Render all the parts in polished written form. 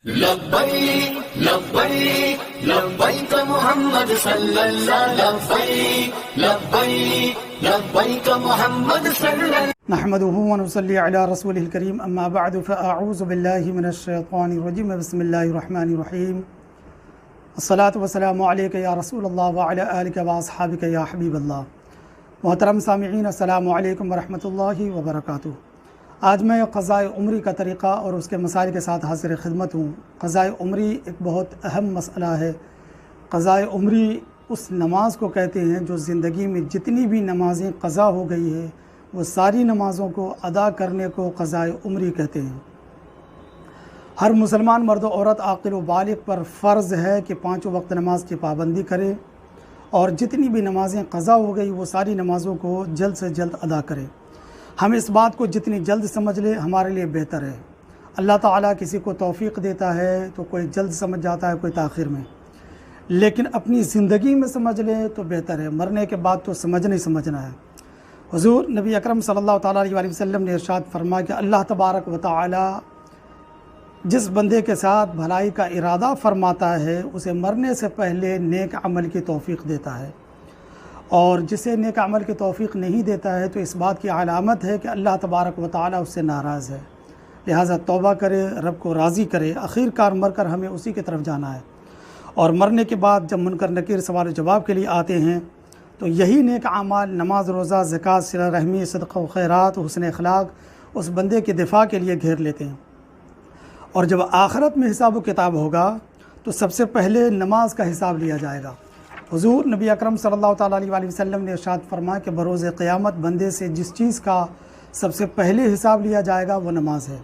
लब्बैक लब्बैक लब्बैक मोहम्मद सल्लल्लाहु लब्बैक लब्बैक लब्बैक मोहम्मद सल्लल्लाहु नहमदुहु व नुसल्ली अला रसूलिल करीम अम्मा बअदु फ़अऊज़ु बिल्लाहि मिनश शैतानिर रजीम बिस्मिल्लाहिर रहमानिर रहीम अस्सलातु वस्सलामु अलैका या रसूलल्लाह व अला आलिका व अस्हाबिका या हबीबल्लाह। मोहतरम सामिईन, अस्सलामु अलैकुम व रहमतुल्लाहि व बरकातुहू। आज मैं क़ज़ाए उम्री का तरीक़ा और उसके मसाइल के साथ हाज़िर खिदमत हूँ। क़ज़ाए उम्री एक बहुत अहम मसला है। क़ज़ाए उम्री उस नमाज को कहते हैं जो ज़िंदगी में जितनी भी नमाज़ें क़ज़ा हो गई है वो सारी नमाज़ों को अदा करने को क़ज़ाए उम्री कहते हैं। हर मुसलमान मर्द औरत आक़िल व बालिग़ पर फ़र्ज़ है कि पाँचों वक्त नमाज की पाबंदी करे और जितनी भी नमाज़ें क़ज़ा हो गई वो सारी नमाज़ों को जल्द से जल्द अदा करे। हम इस बात को जितनी जल्द समझ ले हमारे लिए बेहतर है। अल्लाह ताला किसी को तौफ़ीक़ देता है तो कोई जल्द समझ जाता है, कोई ताख़िर में, लेकिन अपनी ज़िंदगी में समझ ले तो बेहतर है। मरने के बाद तो समझना ही समझना है। हुज़ूर नबी अकरम सल्लल्लाहु ताला अलैहि वसल्लम ने इरशाद फरमाया कि अल्लाह तबारक व तआला जिस बंदे के साथ भलाई का इरादा फरमाता है उसे मरने से पहले नेक अमल की तौफ़ीक़ देता है, और जिसे नेक अमल की तौफ़ीक़ नहीं देता है तो इस बात की अलामत है कि अल्लाह तबारक व तआला उससे नाराज़ है। लिहाजा तौबा करे, रब को राज़ी करे। आखिरकार मर कर हमें उसी की तरफ जाना है, और मरने के बाद जब मुनकर नकीर सवाल जवाब के लिए आते हैं तो यही नेक अमाल नमाज, रोज़ा, ज़कात, सिला रहमी, सदक़ा व खैरात, हुस्न अखलाक उस बंदे के दिफ़ा के लिए घेर लेते हैं। और जब आखिरत में हिसाब व किताब होगा तो सबसे पहले नमाज का हिसाब लिया जाएगा। हुज़ूर नबी अकरम सल्लल्लाहु ताला अलैहि वसल्लम ने इरशाद फरमाया कि बरोज़ क़यामत बंदे से जिस चीज़ का सबसे पहले हिसाब लिया जाएगा वो नमाज है।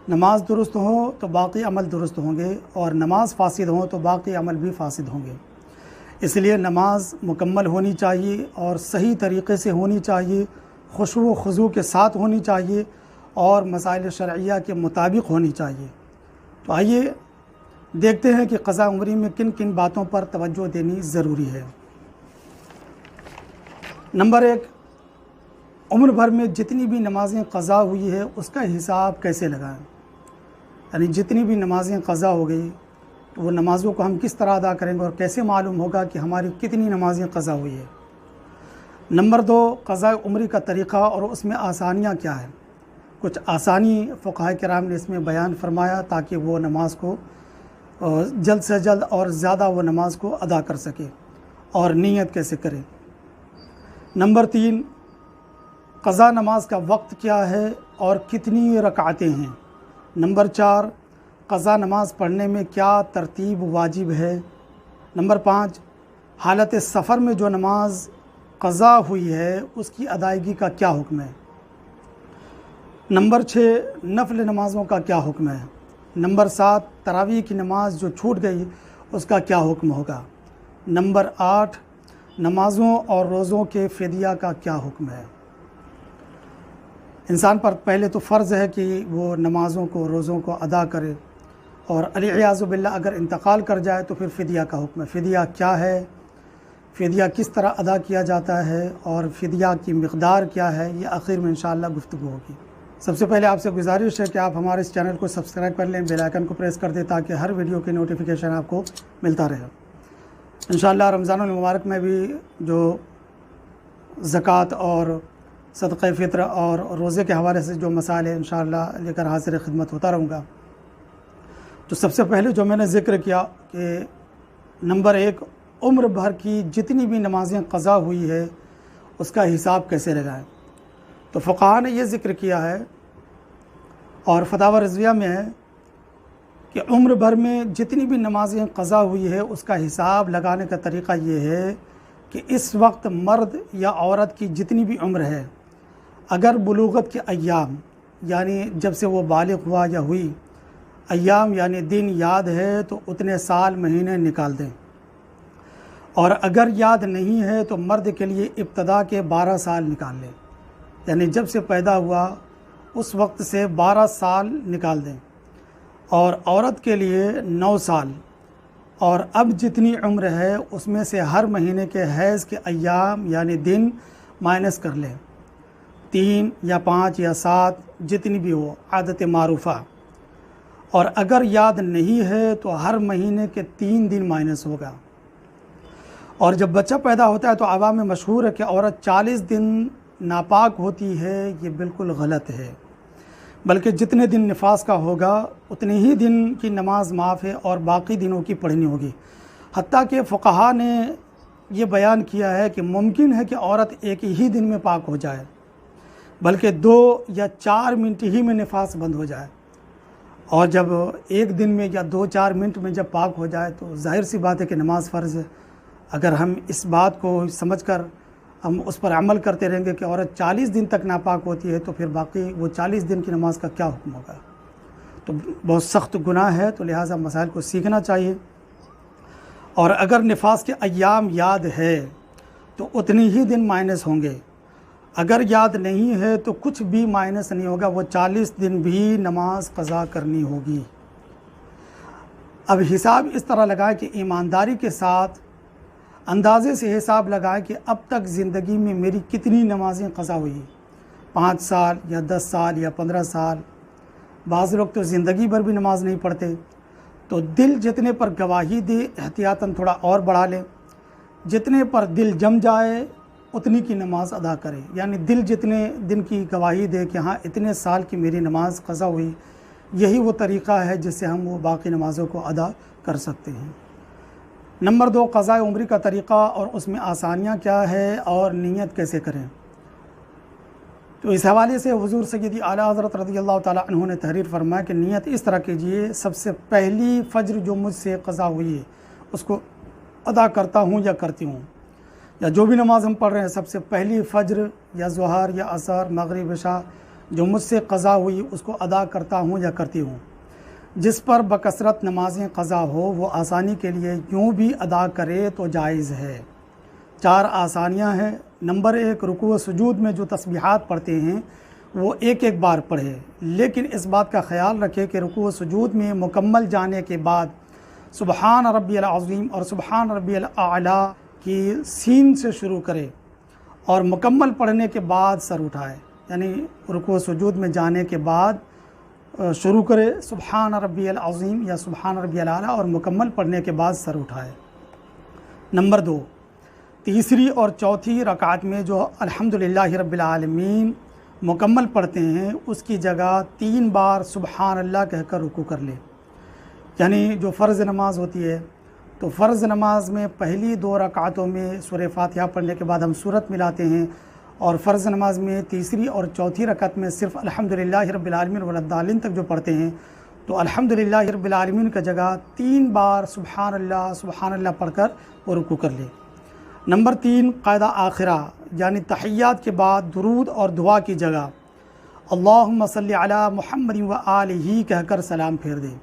नमाज दुरुस्त हो तो बाकी अमल दुरुस्त होंगे, और नमाज फासिद हो तो बाकी अमल भी फासिद होंगे। इसलिए नमाज मुकम्मल होनी चाहिए और सही तरीक़े से होनी चाहिए, खुशू व खुज़ू के साथ होनी चाहिए और मसाइल शरइया के मुताबिक होनी चाहिए। तो आइए देखते हैं कि क़ज़ा उम्री में किन किन बातों पर तवज्जो देनी ज़रूरी है। नंबर 1, उम्र भर में जितनी भी नमाज़ें क़ज़ा हुई है उसका हिसाब कैसे लगाएं। यानी जितनी भी नमाज़ें क़ज़ा हो गई तो वो नमाज़ों को हम किस तरह अदा करेंगे और कैसे मालूम होगा कि हमारी कितनी नमाज़ें क़ज़ा हुई है। नंबर 2, क़ज़ा उम्री का तरीक़ा और उसमें आसानियाँ क्या हैं। कुछ आसानी फ़ुक़हा किराम ने इसमें बयान फरमाया ताकि वो नमाज को जल्द से जल्द और ज़्यादा वो नमाज को अदा कर सके, और नीयत कैसे करें। नंबर 3, क़ज़ा नमाज का वक्त क्या है और कितनी रकातें हैं। नंबर 4, क़ज़ा नमाज पढ़ने में क्या तरतीब वाजिब है। नंबर 5, हालत सफ़र में जो नमाज क़ज़ा हुई है उसकी अदायगी का क्या हुक्म है। नंबर 6, नफ़िल नमाज़ों का क्या हुक्म है। नंबर 7, तरावी की नमाज जो छूट गई उसका क्या हुक्म होगा। नंबर 8, नमाज़ों और रोज़ों के फ़िदिया का क्या हुक्म है। इंसान पर पहले तो फ़र्ज़ है कि वो नमाज़ों को, रोज़ों को अदा करे, और अलियाज़ु बिल्लाह अगर इंतकाल कर जाए तो फिर फ़िदिया का हुक्म है। फ़िदिया क्या है, फ़िदिया किस तरह अदा किया जाता है और फ़िदिया की मिक़दार क्या है, ये आखिर में इंशाअल्लाह गुफ्तगू होगी। सबसे पहले आपसे गुजारिश है कि आप हमारे इस चैनल को सब्सक्राइब कर लें, बेल आइकन को प्रेस कर दें ताकि हर वीडियो की नोटिफिकेशन आपको मिलता रहे। इंशाअल्लाह रमज़ानुल मुबारक में भी जो ज़कात और सदक़े फ़ित्र और रोज़े के हवाले से जो मसाइल हैं इंशाअल्लाह लेकर हाज़िर खिदमत होता रहूँगा। तो सबसे पहले जो मैंने ज़िक्र किया कि नंबर 1, उम्र भर की जितनी भी नमाज़ें क़ज़ा हुई है उसका हिसाब कैसे लगाएं। तो फ़ुक़हा ने यह ज़िक्र किया है और फतावा रज़विया में है कि उम्र भर में जितनी भी नमाज़ें क़ज़ा हुई है उसका हिसाब लगाने का तरीक़ा ये है कि इस वक्त मर्द या औरत की जितनी भी उम्र है, अगर बुलूगत के अय्याम यानी जब से वो बालिग़ हुआ या हुई, अय्याम यानी दिन याद है तो उतने साल महीने निकाल दें, और अगर याद नहीं है तो मर्द के लिए इब्तदा के 12 साल निकाल लें, यानी जब से पैदा हुआ उस वक्त से 12 साल निकाल दें, और औरत के लिए 9 साल, और अब जितनी उम्र है उसमें से हर महीने के हैज़ के अय्याम यानी दिन माइनस कर लें, 3 या 5 या 7 जितनी भी हो आदत मारूफ़ा, और अगर याद नहीं है तो हर महीने के 3 दिन माइनस होगा। और जब बच्चा पैदा होता है तो आवाम में मशहूर है कि औरत 40 दिन नापाक होती है। ये बिल्कुल गलत है, बल्कि जितने दिन निफास का होगा उतने ही दिन की नमाज माफ़ है और बाकी दिनों की पढ़नी होगी। हत्ता कि फ़ुक़हा ने ये बयान किया है कि मुमकिन है कि औरत एक ही दिन में पाक हो जाए, बल्कि 2 या 4 मिनट ही में निफास बंद हो जाए। और जब एक दिन में या 2-4 मिनट में जब पाक हो जाए तो जाहिर सी बात है कि नमाज फ़र्ज़ है। अगर हम इस बात को समझकर हम उस पर अमल करते रहेंगे कि औरत 40 दिन तक नापाक होती है, तो फिर बाकी वो 40 दिन की नमाज का क्या हुक्म होगा। तो बहुत सख्त गुनाह है, तो लिहाजा मसाइल को सीखना चाहिए। और अगर निफास के अय्याम याद है तो उतने ही दिन माइनस होंगे, अगर याद नहीं है तो कुछ भी माइनस नहीं होगा, वो 40 दिन भी नमाज क़ज़ा करनी होगी। अब हिसाब इस तरह लगाएं कि ईमानदारी के साथ अंदाज़े से हिसाब लगाएं कि अब तक ज़िंदगी में मेरी कितनी नमाज़ें क़ज़ा हुई, 5 साल या 10 साल या 15 साल। बाज़ लोग तो ज़िंदगी भर भी नमाज नहीं पढ़ते। तो दिल जितने पर गवाही दे एहतियातन थोड़ा और बढ़ा लें, जितने पर दिल जम जाए उतनी की नमाज अदा करें। यानी दिल जितने दिन की गवाही दे कि हाँ इतने साल की मेरी नमाज क़ज़ा हुई, यही वो तरीक़ा है जिससे हम वो बाकी नमाज़ों को अदा कर सकते हैं। नंबर 2, क़ज़ाए उम्री का तरीक़ा और उसमें आसानियाँ क्या है और नीयत कैसे करें। तो इस हवाले से हुज़ूर सय्यदी आला हज़रत रज़ियल्लाहु ताला अन्हु ने तहरीर फरमाया कि नीयत इस तरह कीजिए, सबसे पहली फ़ज्र जो मुझसे क़ज़ा हुई है उसको अदा करता हूँ या करती हूँ, या जो भी नमाज़ हम पढ़ रहे हैं सबसे पहली फ़ज्र या ज़ुहर या असर मग़रिब इशा जो मुझसे क़ज़ा हुई उसको अदा करता हूँ या करती हूँ। जिस पर बकसरत नमाज़ें क़ज़ा हो वो आसानी के लिए यूँ भी अदा करे तो जायज़ है। 4 आसानियाँ हैं। नंबर 1, रुकू व सुजूद में जो तस्बीहात पढ़ते हैं वो एक बार पढ़े, लेकिन इस बात का ख़याल रखें कि रुकू व सुजूद में मुकम्मल जाने के बाद सुबहान रब्बियल अज़ीम और सुबहान रब्बियल आला की सीन से शुरू करे और मुकम्मल पढ़ने के बाद सर उठाए। यानी रुकू व सुजूद में जाने के बाद शुरू करे सुबहान रब्बियल अज़ीम या सुबहान रब्बियल आला और मुकम्मल पढ़ने के बाद सर उठाए। नंबर 2, तीसरी और चौथी रकात में जो अल्हम्दुलिल्लाहि रब्बिल आलमीन मुकम्मल पढ़ते हैं उसकी जगह 3 बार सुबहान अल्लाह कहकर रुकू कर ले। यानी जो फ़र्ज़ नमाज होती है तो फ़र्ज़ नमाज में पहली 2 रकातों में सूरह फातिहा पढ़ने के बाद हम सूरत मिलाते हैं, और फ़र्ज़ नमाज में तीसरी और चौथी रकात में सिर्फ़ अल्हम्दुलिल्लाहि रब्बिल आलमीन वलद्दालिन तक जो पढ़ते हैं, तो अल्हम्दुलिल्लाहि रब्बिल आलमीन का जगह 3 बार सुबहान अल्लाह पढ़कर वो रुकू कर ले। नंबर 3, क़ायदा आखिरा यानी तहिय्यात के बाद दुरूद और दुआ की जगह अल्लाहुम्मा सल्लि अला मुहम्मद व आलिही कहकर सलाम फेर दें।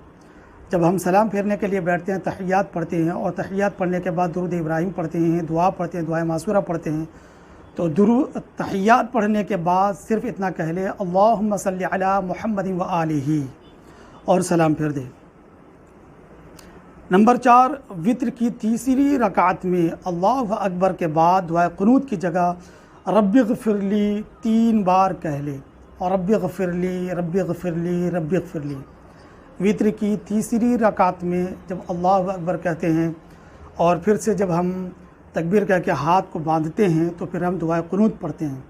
जब हम सलाम फेरने के लिए बैठते हैं तहिय्यात पढ़ते हैं और तहिय्यात पढ़ने के बाद दुरूद इब्राहिम पढ़ते हैं, दुआ पढ़ते हैं, दुआ मासूरा पढ़ते हैं, तो तहिय्यात पढ़ने के बाद सिर्फ़ इतना कह ले अल्लाहुम्मा सल्लि अला मुहम्मद व आलिही और सलाम फेर दे। नंबर 4, वित्र की तीसरी रकात में अल्लाहु अकबर के बाद दुआ क़ुनूत की जगह रब्बिग़फ़िरली 3 बार कह ले और रब्बिग़फ़िरली रब्बिग़फ़िरली रब्बिग़फ़िरली। वित्र की तीसरी रकात में जब अल्लाहु अकबर कहते हैं और फिर से जब हम तकबीर कह के हाथ को बांधते हैं तो फिर हम दुआ क़ुनूत पढ़ते हैं,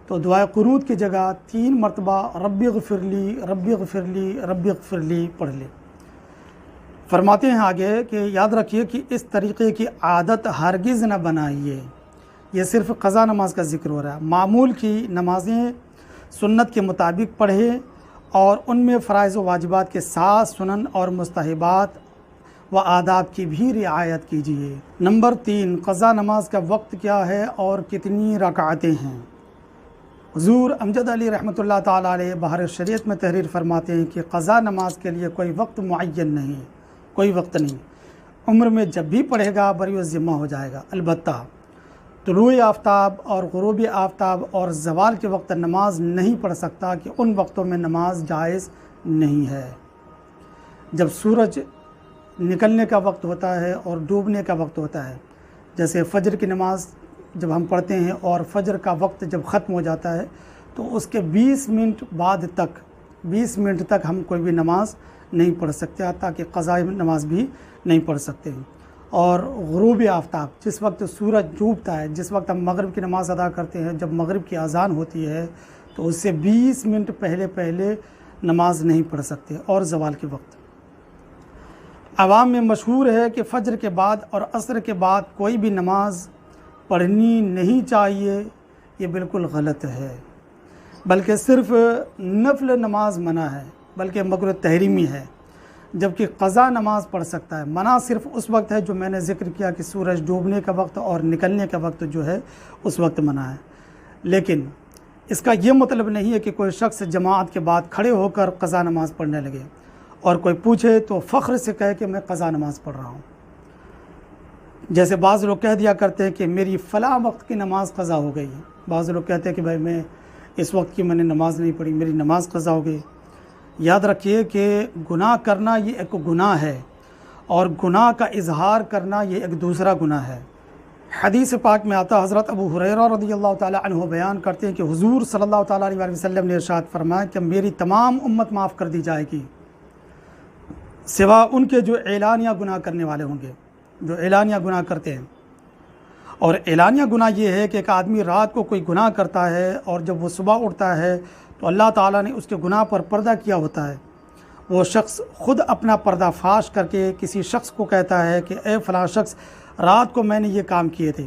तो दुआ क़ुनूत की जगह 3 मरतबा रब्बिग़फ़िरली रब्बिग़फ़िरली रब्बिग़फ़िरली पढ़ ले। फरमाते हैं आगे कि याद रखिए कि इस तरीक़े की आदत हरगिज़ न बनाइए। ये सिर्फ़ क़ज़ा नमाज का ज़िक्र हो रहा है। मामूल की नमाज़ें सुन्नत के मुताबिक पढ़े और उनमें फ़राइज़ व वाजिबात के साथ सुनन और मुस्तहबात व आदाब की भी रियायत कीजिए। नंबर 3, क़ज़ा नमाज का वक्त क्या है और कितनी रकातें हैं। हुज़ूर अमजद अली रहमतुल्लाह ताला अलैह बहर शरीयत में तहरीर फरमाते हैं कि क़ज़ा नमाज के लिए कोई वक्त मुअय्यन नहीं, कोई वक्त नहीं। उम्र में जब भी पढ़ेगा बरी ज़िम्मा हो जाएगा। अलबत्ता तुलूए आफ्ताब और ग़ुरूब आफ्ताब और ज़वाल के वक्त नमाज नहीं पढ़ सकता कि उन वक्तों में नमाज जायज़ नहीं है। जब सूरज निकलने का वक्त होता है और डूबने का वक्त होता है, जैसे फ़जर की नमाज जब हम पढ़ते हैं और फ़जर का वक्त जब ख़त्म हो जाता है तो उसके 20 मिनट बाद तक 20 मिनट तक हम कोई भी नमाज नहीं पढ़ सकते, हत्ता कि क़ज़ाए नमाज भी नहीं पढ़ सकते हैं। और ग़ुरूब आफ्ताब, जिस वक्त सूरज डूबता है, जिस वक्त हम मगरिब की नमाज़ अदा करते हैं, जब मगरिब की अज़ान होती है तो उससे 20 मिनट पहले नमाज नहीं पढ़ सकते। और ज़वाल के वक्त आवाम में मशहूर है कि फ़ज्र के बाद और असर के बाद कोई भी नमाज पढ़नी नहीं चाहिए, ये बिल्कुल गलत है। बल्कि सिर्फ़ नफल नमाज मना है, बल्कि मकरूह तहरीमी है, जबकि क़ज़ा नमाज पढ़ सकता है। मना सिर्फ़ उस वक्त है जो मैंने ज़िक्र किया कि सूरज डूबने का वक्त और निकलने का वक्त जो है उस वक्त मना है। लेकिन इसका ये मतलब नहीं है कि कोई शख्स जमात के बाद खड़े होकर क़ज़ा नमाज पढ़ने लगे और कोई पूछे तो फ़ख्र से कहे कि मैं क़ज़ा नमाज पढ़ रहा हूँ। जैसे बाज़ लोग कह दिया करते हैं कि मेरी फ़लाँ वक्त की नमाज़ क़ज़ा हो गई है। बाज़ लोग कहते हैं कि भाई मैं इस वक्त की मैंने नमाज़ नहीं पढ़ी, मेरी नमाज़ क़ज़ा हो गई। याद रखिए कि गुनाह करना ये एक गुनाह है और गुनाह का इजहार करना ये एक दूसरा गुनाह है। हदीस पाक में आता, हज़रत अबू हुरैरा रज़ियल्लाहु ताला अन्हु बयान करते हैं कि हुज़ूर सल्लल्लाहु ताला अलैहि वसल्लम ने इरशाद फरमाया कि मेरी तमाम उम्मत माफ़ कर दी जाएगी सिवा उनके जो एलानिया गुनाह करने वाले होंगे, जो एलानिया गुनाह करते हैं। और एलानिया गुनाह ये है कि एक आदमी रात को कोई गुनाह करता है और जब वो सुबह उठता है तो अल्लाह ताला ने उसके गुनाह पर पर्दा किया होता है। वो शख्स ख़ुद अपना पर्दा फाश करके किसी शख्स को कहता है कि ए फ़लाँ शख्स, रात को मैंने ये काम किए थे,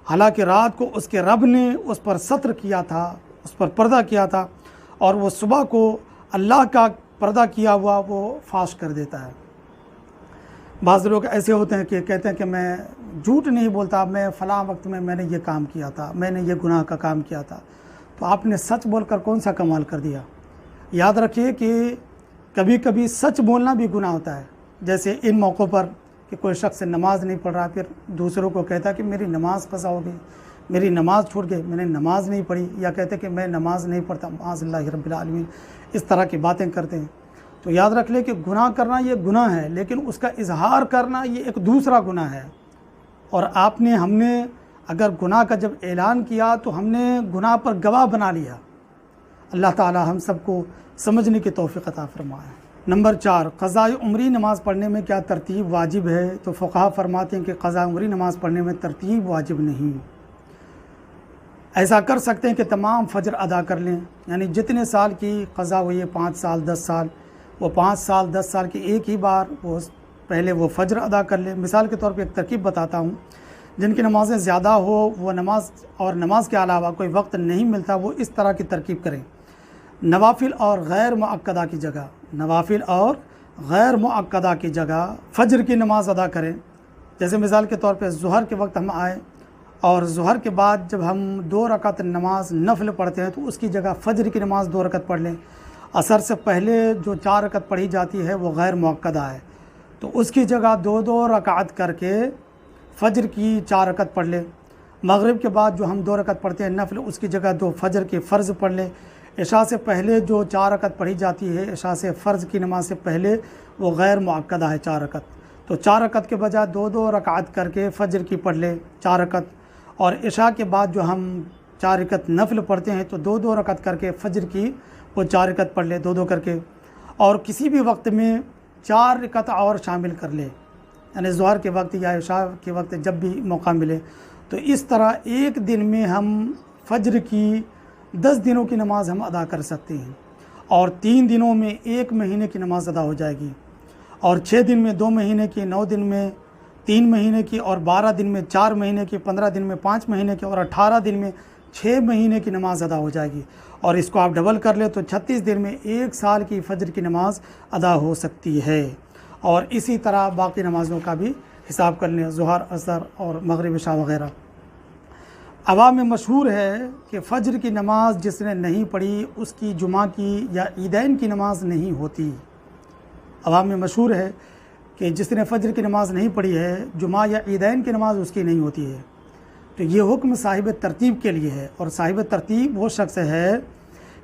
हालांकि रात को उसके रब ने उस पर सत्र किया था, उस पर पर्दा किया था, और वो सुबह को अल्लाह का पर्दा किया हुआ वो फाश कर देता है। बाज़ लोग ऐसे होते हैं कि कहते हैं कि मैं झूठ नहीं बोलता, मैं फ़लाँ वक्त में मैंने ये काम किया था, मैंने ये गुनाह का काम किया था। तो आपने सच बोलकर कौन सा कमाल कर दिया। याद रखिए कि कभी कभी सच बोलना भी गुनाह होता है। जैसे इन मौक़ों पर कि कोई शख्स नमाज नहीं पढ़ रहा, फिर दूसरों को कहता कि मेरी नमाज़ क़ज़ा हो गई, मेरी नमाज़ छूट गई, मैंने नमाज़ नहीं पढ़ी, या कहते कि मैं नमाज़ नहीं पढ़ता, माज़ल्लाहि रब्बिल आलमीन, इस तरह की बातें करते हैं। तो याद रख ले कि गुनाह करना ये गुनाह है, लेकिन उसका इजहार करना ये एक दूसरा गुनाह है। और हमने अगर गुनाह का जब ऐलान किया तो हमने गुनाह पर गवाह बना लिया। अल्लाह ताला हम सबको समझने की तौफ़ीक़ अता फ़रमाए। नंबर 4, क़ज़ाए उम्री नमाज़ पढ़ने में क्या तरतीब वाजिब है? तो फ़ुक़हा फरमाते हैं कि क़ज़ाए उम्री नमाज़ पढ़ने में तरतीब वाजिब नहीं। ऐसा कर सकते हैं कि तमाम फ़ज्र अदा कर लें, यानी जितने साल की क़ज़ा हुई है, 5 साल 10 साल, वो 5 साल 10 साल की एक ही बार वो पहले वो फ़ज्र अदा कर लें। मिसाल के तौर पे एक तरकीब बताता हूँ, जिनकी नमाज़ें ज़्यादा हो वो नमाज के अलावा कोई वक्त नहीं मिलता, वो इस तरह की तरकीब करें। नवाफिल और गैर मुअक्कदा की जगह, नवाफिल और गैर मुअक्कदा की जगह फ़ज्र की नमाज़ अदा करें। जैसे मिसाल के तौर पे ज़ुहर के वक्त हम आए और ज़ुहर के बाद जब हम 2 रकात नमाज नफल पढ़ते हैं तो उसकी जगह फ़ज्र की नमाज़ 2 रकात पढ़ लें। असर से पहले जो 4 रकात पढ़ी जाती है वो गैर मुअक्कदा है, तो उसकी जगह 2-2 रकात करके फ़ज्र की 4 रकात पढ़ लें। मगरिब के बाद जो हम 2 रकात पढ़ते हैं नफल, उसकी जगह 2 फ़ज्र के फ़र्ज़ पढ़ लें। इशा से पहले जो 4 रकात पढ़ी जाती है, इशा से फ़र्ज़ की नमाज से पहले, वो गैर मुअक्कदा है 4 रकात, तो 4 रकात के बजाय 2-2 रकात करके फ़ज्र की पढ़ लें 4 रकात। और इशा के बाद जो हम 4 रकात नफल पढ़ते हैं तो 2-2 रकात करके फ़ज्र की वो 4 रकात पढ़ लें 2-2 करके। और किसी भी वक्त में 4 रकात और शामिल कर ले, यानी ज़ुहर के वक्त या इशा के वक्त जब भी मौका मिले। तो इस तरह एक दिन में हम फ़ज्र की 10 दिनों की नमाज़ हम अदा कर सकते हैं, और 3 दिनों में 1 महीने की नमाज़ अदा हो जाएगी, और 6 दिन में 2 महीने की, 9 दिन में 3 महीने की, और 12 दिन में 4 महीने की, 15 दिन में 5 महीने की, और 18 दिन में 6 महीने की नमाज़ अदा हो जाएगी। और इसको आप डबल कर ले तो 36 दिन में 1 साल की फ़ज्र की नमाज़ अदा हो सकती है। और इसी तरह बाकी नमाज़ों का भी हिसाब कर लें, ज़ुहर, असर और मगरिब, इशा वग़ैरह। अवाम में मशहूर है कि फ़ज्र की नमाज़ जिसने नहीं पढ़ी उसकी जुमा की या ईदैन की नमाज़ नहीं होती। अवाम में मशहूर है कि जिसने फ़ज्र की नमाज़ नहीं पढ़ी है, जुमा या ईदैन की नमाज़ उसकी नहीं होती है। तो ये हुक्म साहिब तरतीब के लिए है, और साहिब तरतीब वो शख्स है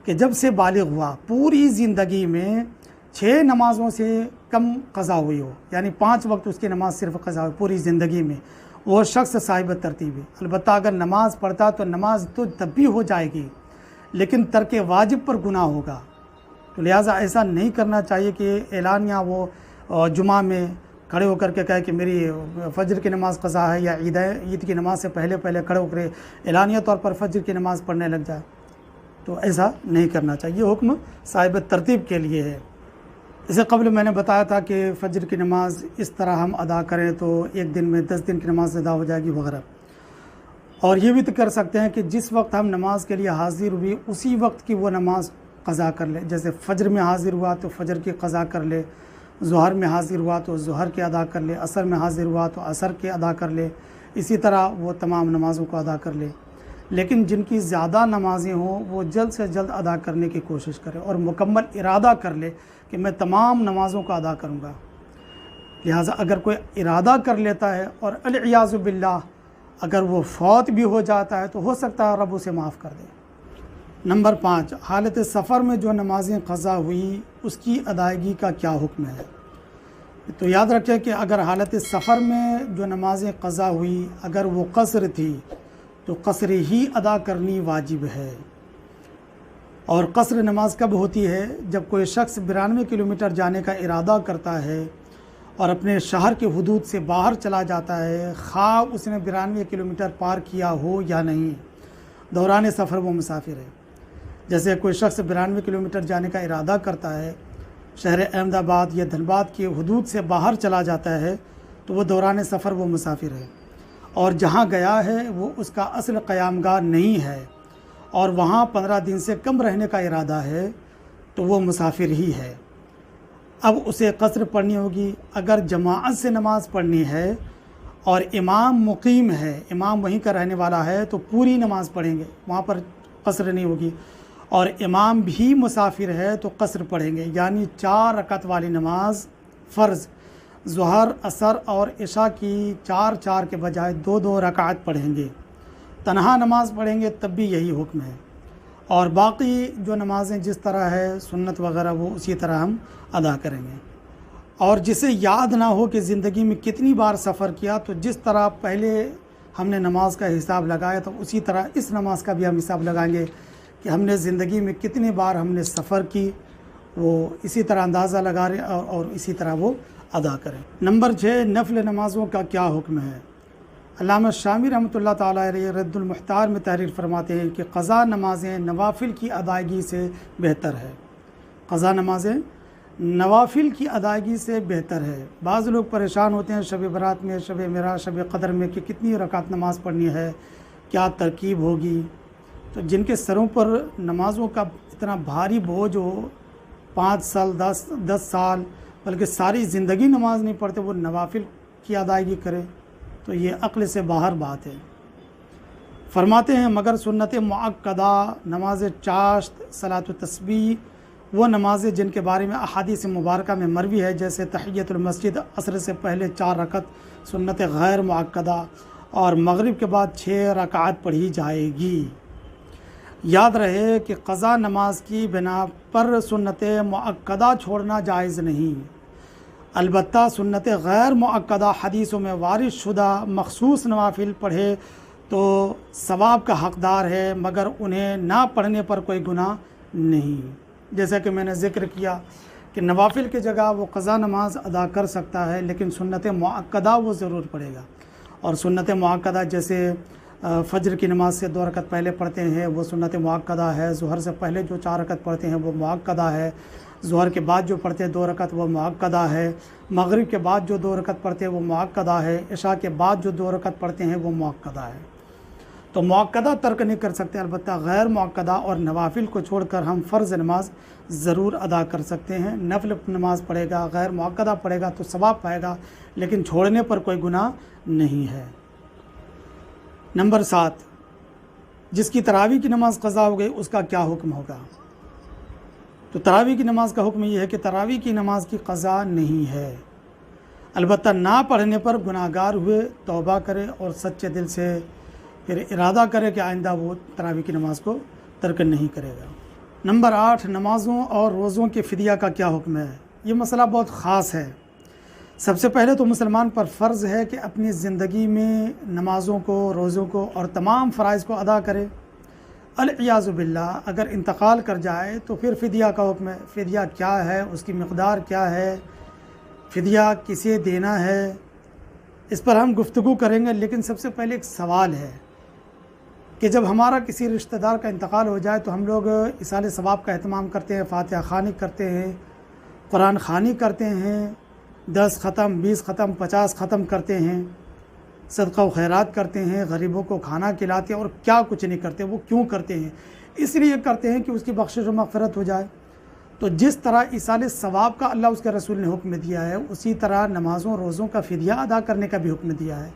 कि जब से बालिग़ हुआ, पूरी ज़िंदगी में 6 नमाज़ों से कम क़ज़ा हुई हो, यानी 5 वक्त उसकी नमाज़ सिर्फ़ क़ज़ा हुई पूरी ज़िंदगी में, वो शख्स साहिब तरतीब है। अलबत्ता अगर नमाज़ पढ़ता तो नमाज तो तब भी हो जाएगी, लेकिन तर्क वाजिब पर गुनाह होगा। तो लिहाजा ऐसा नहीं करना चाहिए कि ऐलानिया वो जुमा में खड़े होकर के कहे कि मेरी फ़जर की नमाज़ क़ज़ा है, या ईद की नमाज़ से पहले पहले खड़े होकर ऐलानिया तौर पर फ़जर की नमाज़ पढ़ने लग जाए। तो ऐसा नहीं करना चाहिए। ये हुक्म साहिब तरतीब के लिए है। इससे कबल मैंने बताया था कि फ़जर की नमाज़ इस तरह हम अदा करें तो एक दिन में 10 दिन की नमाज़ अदा हो जाएगी वगैरह। और ये भी तो कर सकते हैं कि जिस वक्त हम नमाज के लिए हाज़िर हुए उसी वक्त की वो नमाज क़ज़ा कर ले। जैसे फ़जर में हाज़िर हुआ तो फ़जर की क़ज़ा कर ले, ज़ुहर में हाज़िर हुआ तो ज़ुहर के अदा कर ले, असर में हाज़िर हुआ तो असर के अदा कर ले। इसी तरह वो तमाम नमाज़ों को अदा कर ले। लेकिन जिनकी ज़्यादा नमाज़ें हों वो जल्द से जल्द अदा करने की कोशिश करे और मुकम्मल इरादा कर ले कि मैं तमाम नमाज़ों का अदा करूँगा। लिहाजा अगर कोई इरादा कर लेता है और अलियाज़ु बिल्लाह अगर वो फौत भी हो जाता है तो हो सकता है रब उसे माफ़ कर दे। नंबर 5, हालत सफ़र में जो नमाज़ें क़ज़ा हुई उसकी अदायगी का क्या हुक्म है। तो याद रखें कि अगर हालत सफ़र में जो नमाज़ें क़ज़ा हुई अगर वो क़स्र थी तो क़स्र ही अदा करनी वाजिब है। और क़स्र नमाज कब होती है? जब कोई शख्स 92 किलोमीटर जाने का इरादा करता है और अपने शहर के हुदूद से बाहर चला जाता है, खा उसने 92 किलोमीटर पार किया हो या नहीं, दौरान सफ़र वो मुसाफिर है। जैसे कोई शख्स 92 किलोमीटर जाने का इरादा करता है, शहर अहमदाबाद या धनबाद के हुदूद से बाहर चला जाता है, तो वो दौरान सफ़र वो मुसाफिर है। और जहाँ गया है वो उसका असल क़यामगाह नहीं है और वहाँ 15 दिन से कम रहने का इरादा है, तो वो मुसाफिर ही है। अब उसे क़स्र पढ़नी होगी। अगर जमाअत से नमाज़ पढ़नी है और इमाम मुकीम है, इमाम वहीं का रहने वाला है, तो पूरी नमाज़ पढ़ेंगे, वहाँ पर क़स्र नहीं होगी। और इमाम भी मुसाफिर है तो क़स्र पढ़ेंगे, यानी 4 रकात वाली नमाज फ़र्ज़ ज़ुहर, असर और इशा की 4-4 के बजाय 2-2 रकात पढ़ेंगे। तन्हा नमाज़ पढ़ेंगे तब भी यही हुक्म है। और बाकी जो नमाज़ें जिस तरह है सुन्नत वगैरह वो उसी तरह हम अदा करेंगे। और जिसे याद ना हो कि ज़िंदगी में कितनी बार सफ़र किया, तो जिस तरह पहले हमने नमाज का हिसाब लगाया तो उसी तरह इस नमाज का भी हम हिसाब लगाएंगे कि हमने ज़िंदगी में कितनी बार हमने सफ़र की, वो इसी तरह अंदाज़ा लगा रहे और इसी तरह वो अदा करें। नंबर 6, नफल नमाज़ों का क्या हुक्म है। अल्लामा शामी रहमतुल्लाह ताला अलैह रद्दुल मुख्तार में तहरीर फरमाते हैं कि क़ज़ा नमाज़ें नवाफिल की अदायगी से बेहतर है। क़ज़ा नमाज़ें नवाफिल की अदायगी से बेहतर है। बाज़ लोग परेशान होते हैं शब बरात में, शब मेराज, शब क़दर में कि कितनी रकात नमाज़ पढ़नी है, क्या तरकीब होगी। तो जिनके सरों पर नमाज़ों का इतना भारी बोझ हो, 5 साल 10 साल बल्कि सारी ज़िंदगी नमाज नहीं पढ़ते, वो नवाफिल की अदायगी करे, तो ये अक्ल से बाहर बात है। फरमाते हैं मगर सुन्नत मुअक्कदा, नमाज चाश्त, सलात तस्बीह, वो नमाज़ें जिनके बारे में अहादीस मुबारका में मरवी है, जैसे तहियतुल मस्जिद, असर से पहले 4 रकत सुन्नत गैर मुअक्कदा और मगरिब के बाद 6 रकात पढ़ी जाएगी। याद रहे कि क़ज़ा नमाज की बिना पर सुन्नत मुअक्कदा छोड़ना जायज़ नहीं। अलबत्ता सुन्नत गैर मुअक्कदा हदीसों में वारिद शुदा मखसूस नवाफिल पढ़े तो सवाब का हक़दार है, मगर उन्हें ना पढ़ने पर कोई गुनाह नहीं। जैसा कि मैंने ज़िक्र किया कि नवाफिल की जगह वो क़ज़ा नमाज अदा कर सकता है, लेकिन सुन्नत मुअक्कदा वो ज़रूर पढ़ेगा। और सुन्नत मुअक्कदा जैसे फ़जर की नमाज से 2 रकत पहले पढ़ते हैं वो सुन्नत मुअक्कदा है। ज़ुहर से पहले जो 4 रकत पढ़ते हैं वो मुअक्कदा है। ज़ुहर के बाद जो पढ़ते हैं 2 रकत वो मुअक्कदा है। मगरिब के बाद जो 2 रकत पढ़ते हैं वो मुअक्कदा है। इशा के बाद जो 2 रकत पढ़ते हैं वो मुअक्कदा है। तो मुअक्कदा तर्क नहीं कर सकते, अलबत्ता गैर मुअक्कदा और नवाफिल को छोड़कर हम फ़र्ज़ नमाज ज़रूर अदा कर सकते हैं। नफल नमाज पढ़ेगा, गैर मुअक्कदा पढ़ेगा तो सवाब पाएगा, लेकिन छोड़ने पर कोई गुनाह नहीं है। नंबर 7, जिसकी तरावी की नमाज़ क़ज़ा हो गई उसका क्या हुक्म होगा। तो तरावी की नमाज़ का हुक्म ये है कि तरावी की नमाज़ की क़ज़ा नहीं है, अलबत्ता ना पढ़ने पर गुनाहगार हुए तौबा करे और सच्चे दिल से फिर इरादा करे कि आइंदा वो तरावी की नमाज़ को तर्क नहीं करेगा। नंबर 8, नमाज़ों और रोज़ों के फ़िदिया का क्या हुक्म है। ये मसला बहुत ख़ास है। सबसे पहले तो मुसलमान पर फ़र्ज़ है कि अपनी ज़िंदगी में नमाज़ों को, रोज़ों को और तमाम फ़राइज़ को अदा करे। अल-इयाज़ु बिल्लाह अगर इंतकाल कर जाए तो फिर फ़िदिया का हुक्म है। फ़िदिया क्या है, उसकी मक़दार क्या है, फ़िदिया किसे देना है, इस पर हम गुफ्तगू करेंगे। लेकिन सबसे पहले एक सवाल है कि जब हमारा किसी रिश्तेदार का इंतकाल हो जाए तो हम लोग इसाले सवाब का एहतमाम करते हैं, फ़ातिहा ख़वानी करते हैं, कुरान ख़वानी करते हैं, 10 ख़त्म, 20 ख़त्म, 50 ख़त्म करते हैं, सदका व खैरात करते हैं, गरीबों को खाना खिलाते हैं, और क्या कुछ नहीं करते। वो क्यों करते हैं? इसलिए करते हैं कि उसकी बख्शिश व मग़फ़िरत हो जाए। तो जिस तरह इसाले सवाब का अल्लाह उसके रसूल ने हुक्म दिया है, उसी तरह नमाज़ों रोज़ों का फ़िदिया अदा करने का भी हुक्म दिया है।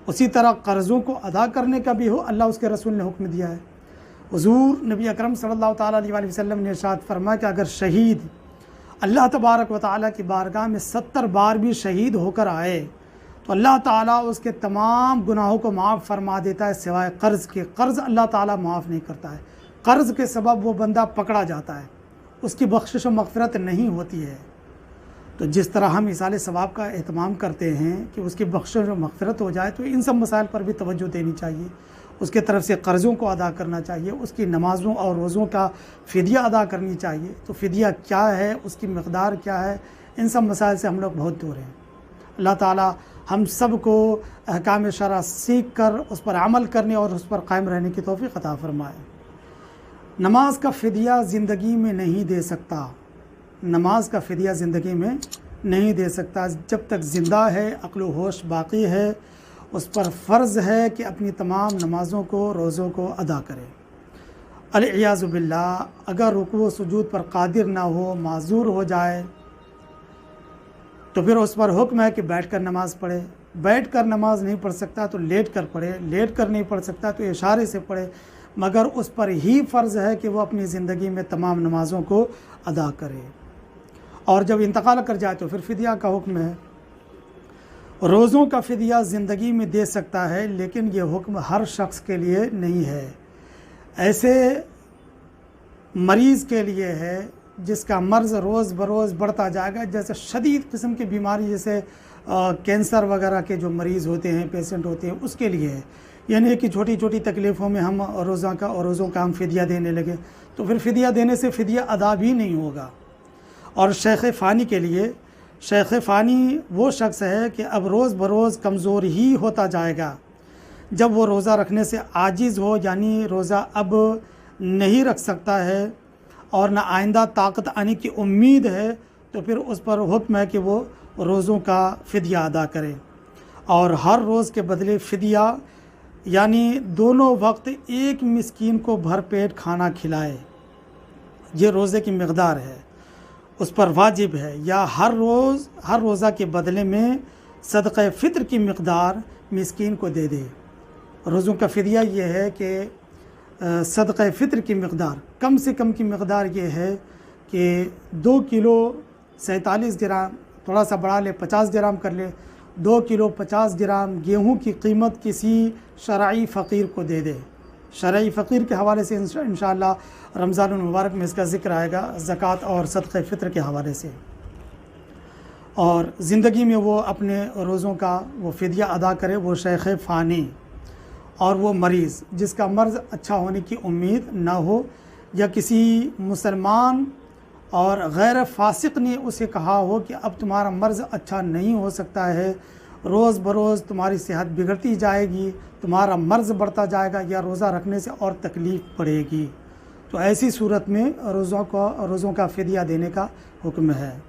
उसी तरह कर्ज़ों को अदा करने का भी अल्लाह उसके रसूल ने हुक्म दिया है। हुज़ूर नबी अकरम सल्लल्लाहु ताला अलैहि वसल्लम ने इरशाद फरमाया कि अगर शहीद अल्लाह तबारक व तआला की बारगाह में 70 बार भी शहीद होकर आए तो अल्लाह ताला उसके तमाम गुनाहों को माफ़ फरमा देता है, सिवाय कर्ज़ के। कर्ज़ अल्लाह ताला माफ़ नहीं करता है। कर्ज़ के सबब वो बंदा पकड़ा जाता है, उसकी बख्शिश व मग़फ़िरत नहीं होती है। तो जिस तरह हम इसाले सवाब का एहतमाम करते हैं कि उसकी बख्शिश व मग़फ़िरत हो जाए, तो इन सब मसाइल पर भी तवज्जो देनी चाहिए। उसके तरफ से कर्ज़ों को अदा करना चाहिए, उसकी नमाज़ों और रोज़ों का फ़िदिया अदा करनी चाहिए। तो फ़िदिया क्या है, उसकी मक़दार क्या है, इन सब मसाइल से हम लोग बहुत दूर हैं। अल्लाह ताला हम सब को अहकाम शरअ सीख कर उस पर अमल करने और उस पर कायम रहने की तौफ़ीक़ अता फ़रमाए। नमाज का फ़िदिया ज़िंदगी में नहीं दे सकता, नमाज का फ़िदिया ज़िंदगी में नहीं दे सकता। जब तक ज़िंदा है, अक़्ल व होश बाक़ी है, उस पर फ़र्ज़ है कि अपनी तमाम नमाज़ों को रोज़ों को अदा करे। अल-इयाज़ु बिल्लाह अगर रुकू व सुजूद पर कादिर ना हो, माज़ूर हो जाए, तो फिर उस पर हुक्म है कि बैठ कर नमाज़ पढ़े। बैठ कर नमाज़ नहीं पढ़ सकता तो लेट कर पढ़े, लेट कर नहीं पढ़ सकता तो इशारे से पढ़े, मगर उस पर ही फ़र्ज़ है कि वो अपनी ज़िंदगी में तमाम नमाज़ों को अदा करे। और जब इंतकाल कर जाए तो फिर फ़िदिया का हुक्म है। रोज़ों का फ़िदिया ज़िंदगी में दे सकता है, लेकिन ये हुक्म हर शख्स के लिए नहीं है। ऐसे मरीज़ के लिए है जिसका मर्ज़ रोज़ बरोज़ बढ़ता जाएगा, जैसे शदीद किस्म की बीमारी, जैसे कैंसर वगैरह के जो मरीज़ होते हैं, पेशेंट होते हैं, उसके लिए है। यानी कि छोटी छोटी तकलीफ़ों में हम रोज़ों का हम फ़िदिया देने लगे तो फिर फ़िदिया देने से फ़िदिया अदा भी नहीं होगा। और शेख़ फ़ानी के लिए, शेख़ फ़ानी वो शख्स है कि अब रोज़ बरोज़ कमज़ोर ही होता जाएगा। जब वो रोज़ा रखने से आजिज़ हो, यानी रोज़ा अब नहीं रख सकता है और न आइंदा ताकत आने की उम्मीद है, तो फिर उस पर हुक्म है कि वो रोज़ों का फ़िदिया अदा करे। और हर रोज़ के बदले फ़िदिया यानी दोनों वक्त एक मिस्कीन को भरपेट खाना खिलाए, ये रोज़े की मक़दार है, उस पर वाजिब है। या हर रोज़ा के बदले में सदक़े फ़ित्र की मक़दार मिस्कीन को दे दे। रोज़ों का फ़िदिया ये है कि सदक़े फ़ित्र की मक़दार कम से कम की मक़दार ये है कि 2 किलो 47 ग्राम, थोड़ा सा बढ़ा ले 50 ग्राम कर ले, 2 किलो 50 ग्राम गेहूं की कीमत किसी शरई फ़कीर को दे दे। शरई फ़कीर के हवाले से इंशाअल्लाह रमज़ानुल मुबारक में इसका ज़िक्र आएगा, ज़कात और सदक़े फ़ित्र के हवाले से। और ज़िंदगी में वो अपने रोज़ों का वो फ़िदिया अदा करे, वो शेख़ फ़ानी और वो मरीज़ जिसका मर्ज़ अच्छा होने की उम्मीद ना हो, या किसी मुसलमान और गैर फासिक ने उसे कहा हो कि अब तुम्हारा मर्ज़ अच्छा नहीं हो सकता है, रोज़ बरोज़ तुम्हारी सेहत बिगड़ती जाएगी, तुम्हारा मर्ज़ बढ़ता जाएगा, या रोज़ा रखने से और तकलीफ़ पड़ेगी, तो ऐसी सूरत में रोज़ों का फ़िदिया देने का हुक्म है।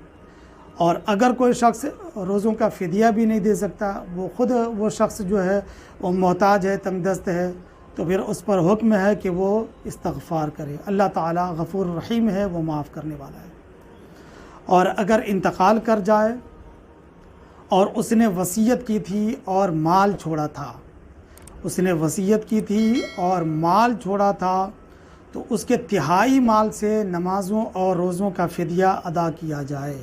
और अगर कोई शख्स रोज़ों का फ़िदिया भी नहीं दे सकता, वो शख्स जो है वो मोहताज है, तंगदस्त है, तो फिर उस पर हुक्म है कि वो इस्तग़फ़ार करे। अल्लाह ताला गफ़ूर रहीम है, वो माफ़ करने वाला है। और अगर इंतकाल कर जाए और उसने वसीयत की थी और माल छोड़ा था, उसने वसीयत की थी और माल छोड़ा था, तो उसके तिहाई माल से नमाज़ों और रोज़ों का फ़िदिया अदा किया जाए।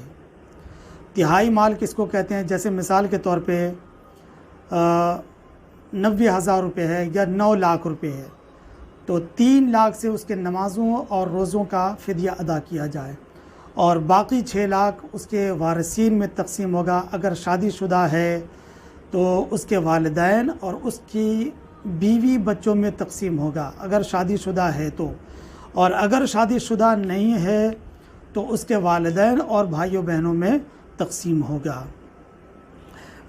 तिहाई माल किसको कहते हैं? जैसे मिसाल के तौर पे 90,000 रुपये है या 9 लाख रुपये है, तो 3 लाख से उसके नमाज़ों और रोज़ों का फ़िदिया अदा किया जाए, और बाकी 6 लाख उसके वारिसीन में तकसीम होगा। अगर शादीशुदा है तो उसके वालिदैन और उसकी बीवी बच्चों में तकसीम होगा अगर शादीशुदा है तो, और अगर शादीशुदा नहीं है तो उसके वालिदैन और भाइयों बहनों में तकसीम होगा।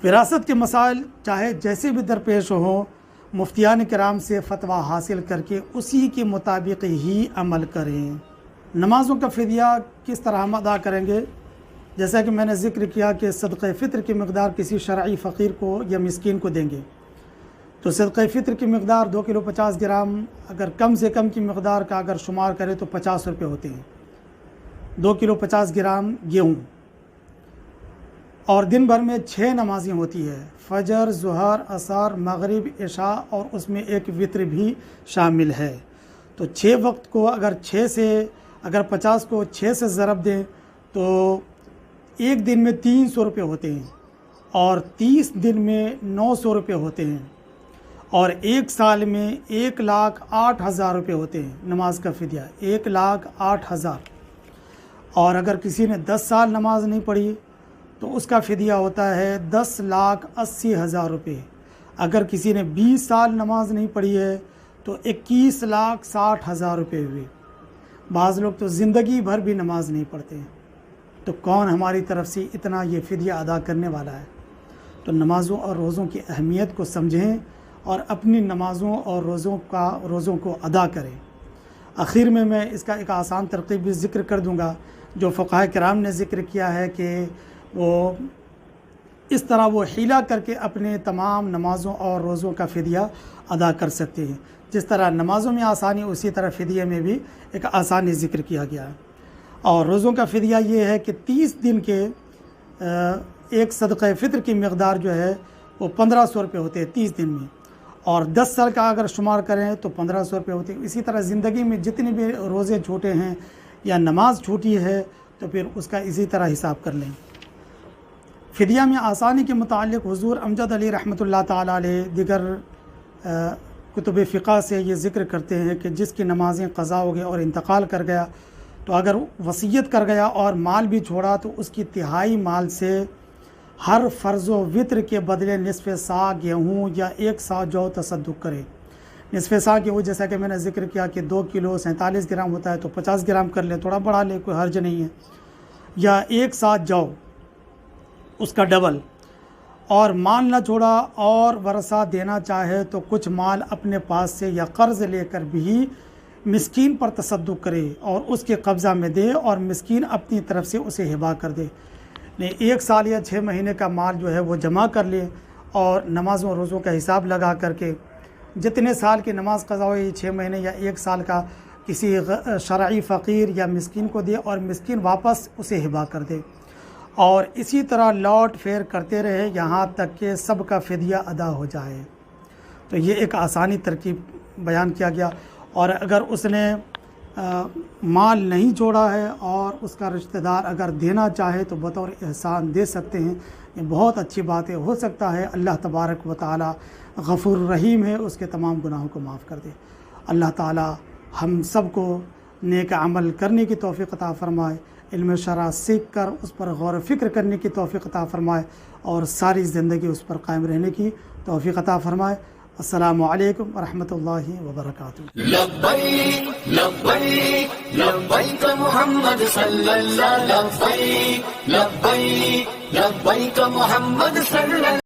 विरासत के मसाइल चाहे जैसे भी दरपेश हों, मुफ्तियान किराम से फतवा हासिल करके उसी के मुताबिक ही अमल करें। नमाज़ों का फ़िदिया किस तरह हम अदा करेंगे? जैसा कि मैंने ज़िक्र किया कि सदक़े फ़ित्र की मक़दार किसी शरई फ़कीर को या मिस्कीन को देंगे, तो सदक़े फ़ित्र की मक़दार 2 किलो 50 ग्राम, अगर कम से कम की मक़दार का अगर शुमार करें तो 50 रुपये होते हैं। 2 किलो 50 ग्राम गेहूँ, और दिन भर में 6 नमाज़ें होती है, फ़जर, ज़ुहर, असर, मग़रिब, इशा, और उसमें एक वित्र भी शामिल है। तो 6 वक्त को अगर 6 से, अगर 50 को 6 से ज़रब दें तो एक दिन में 300 रुपये होते हैं, और 30 दिन में 900 रुपये होते हैं, और एक साल में 1,08,000 रुपये होते हैं नमाज का फ़िदिया, 1,08,000। और अगर किसी ने 10 साल नमाज नहीं पढ़ी तो उसका फ़िदिया होता है 10,80,000 रुपये। अगर किसी ने 20 साल नमाज नहीं पढ़ी है तो 21,60,000 रुपये हुए। बाज़ लोग तो ज़िंदगी भर भी नमाज नहीं पढ़ते हैं, तो कौन हमारी तरफ से इतना ये फ़िदिया अदा करने वाला है? तो नमाज़ों और रोज़ों की अहमियत को समझें और अपनी नमाज़ों और रोज़ों को अदा करें। आखिर में मैं इसका एक आसान तरकीब भी ज़िक्र कर दूँगा जो फ़ुक़हा किराम ने ज़िक्र किया है कि वो इस तरह वो हीला करके अपने तमाम नमाज़ों और रोज़ों का फ़िदिया अदा कर सकते हैं। जिस तरह नमाज़ों में आसानी, उसी तरह फ़िदिये में भी एक आसानी ज़िक्र किया गया है। और रोज़ों का फ़िदिया ये है कि 30 दिन के एक सदक़े फ़ित्र की मक़दार जो है वो 1500 रुपये होते हैं 30 दिन में, और 10 साल का अगर शुमार करें तो 1500 रुपये होते हैं। इसी तरह ज़िंदगी में जितने भी रोज़े छूटे हैं या नमाज छूटी है तो फिर उसका इसी तरह हिसाब कर लें। फ़िदिया में आसानी के मुताल्लिक़ हुज़ूर अमजद अली रहमतुल्लाह ताला अलैह दिगर कुतुब फ़िक़ा से ये ज़िक्र करते हैं कि जिसकी नमाज़ें क़ज़ा हो गई और इंतकाल कर गया, तो अगर वसीयत कर गया और माल भी छोड़ा तो उसकी तिहाई माल से हर फ़र्ज़ व वित्र के बदले निसफ़ सा गेहूँ या 1 सा जौ तसद्दुक़ करे। निसफ़ सा गेहूँ जैसा कि मैंने ज़िक्र किया कि 2 किलो 47 ग्राम होता है, तो 50 ग्राम कर ले, थोड़ा बढ़ा ले, कोई हर्ज नहीं है, या 1 सा जौ उसका डबल। और माल न छोड़ा और वरसा देना चाहे तो कुछ माल अपने पास से या कर्ज़ लेकर भी मिस्कीन पर तसद्दुक़ करे और उसके कब्ज़ा में दे, और मिस्कीन अपनी तरफ से उसे हिबा कर दे। नहीं, 1 साल या 6 महीने का माल जो है वो जमा कर ले और नमाज़ों रोज़ों का हिसाब लगा करके जितने साल की नमाज़ क़ज़ा हो, 6 महीने या 1 साल का, किसी शरई फ़कीर या मिस्कीन को दे और मिस्कीन वापस उसे हिबा कर दे, और इसी तरह लौट फेर करते रहे यहाँ तक कि सब का फ़िदिया अदा हो जाए। तो ये एक आसानी तरकीब बयान किया गया। और अगर उसने माल नहीं जोड़ा है और उसका रिश्तेदार अगर देना चाहे तो बतौर एहसान दे सकते हैं। ये बहुत अच्छी बात है। हो सकता है अल्लाह तबारक व तआला गफ़ूर रहीम है, उसके तमाम गुनाहों को माफ़ कर दे। अल्लाह ताला हम सब को नेक अमल करने की तौफ़ीक़ अता फ़रमाए, इल्म शरा सीख कर उस पर गौर फ़िक्र करने की तौफ़ीक़ अता फ़रमाए और सारी ज़िंदगी उस पर कायम रहने की तौफ़ीक़ अता फ़रमाए। अस्सलामु अलैकुम व रहमतुल्लाहि व बरकातुहू। लब्बैक लब्बैक लब्बैक मुहम्मद सल्लल्लाहु अलैहि वसल्लम, लब्बैक लब्बैक मुहम्मद सल्लल्लाहु